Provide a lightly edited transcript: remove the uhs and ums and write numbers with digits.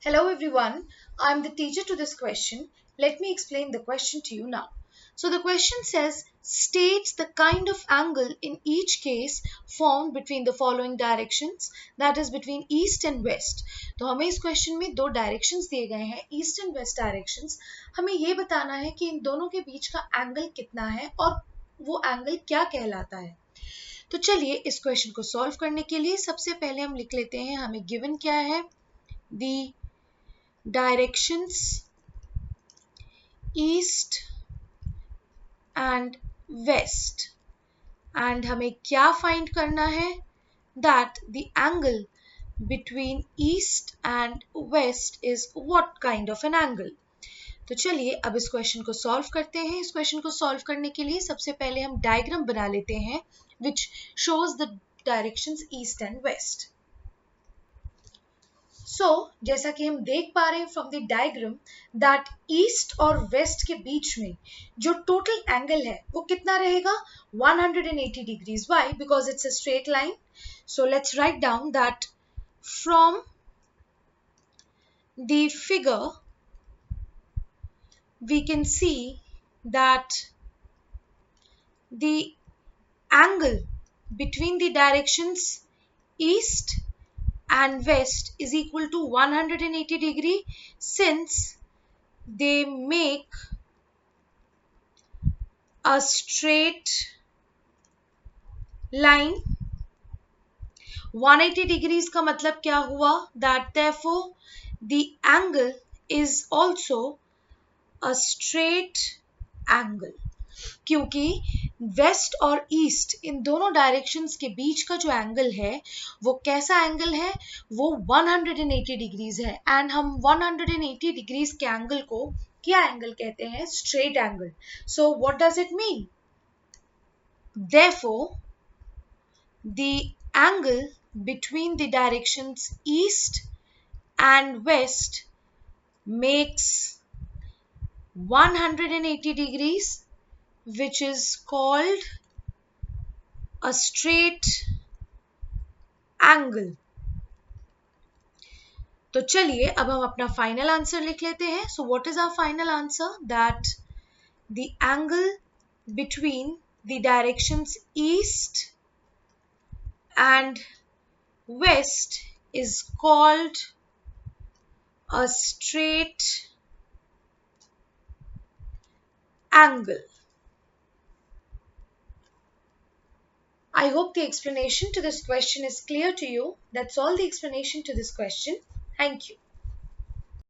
Hello everyone, I am the teacher to this question. Let me explain the question to you now. So the question says, states the kind of angle in each case formed between the following directions, that is between east and west. तो हमें इस question में दो directions दिए गए हैं, east and waste directions. हमें ये बताना है कि इन दोनों के बीच का एंगल कितना है और वो एंगल क्या कहलाता है. तो चलिए इस क्वेश्चन को सॉल्व करने के लिए सबसे पहले हम लिख लेते हैं हमें गिवन क्या है. The directions east and west and हमें क्या फाइंड करना है that the angle between east and west is what kind of an angle. तो चलिए अब इस क्वेश्चन को सॉल्व करते हैं. इस क्वेश्चन को सॉल्व करने के लिए सबसे पहले हम डायग्राम बना लेते हैं which shows the directions east and west. सो जैसा कि हम देख पा रहे हैं from the diagram that east और वेस्ट के बीच में जो टोटल एंगल है वो कितना रहेगा 180 degrees. Why? Because it's a straight line. So let's write down that from the figure we can see that the angle between the directions east and west is equal to 180 degree since they make a straight line. 180 degrees का मतलब क्या हुआ that therefore the angle is also a straight angle. क्योंकि waste और east इन दोनों directions के बीच का जो एंगल है वो कैसा एंगल है, वो 180 डिग्रीज है. एंड हम 180 डिग्रीज के एंगल को क्या एंगल कहते हैं? Straight angle. So what does it mean? Therefore the angle between the directions east and west makes 180 degrees, which is called a straight angle. तो चलिए अब हम अपना फाइनल आंसर लिख लेते हैं. So what is our final answer? That the angle between the directions east and west is called a straight angle. I hope the explanation to this question is clear to you. That's all the explanation to this question. Thank you.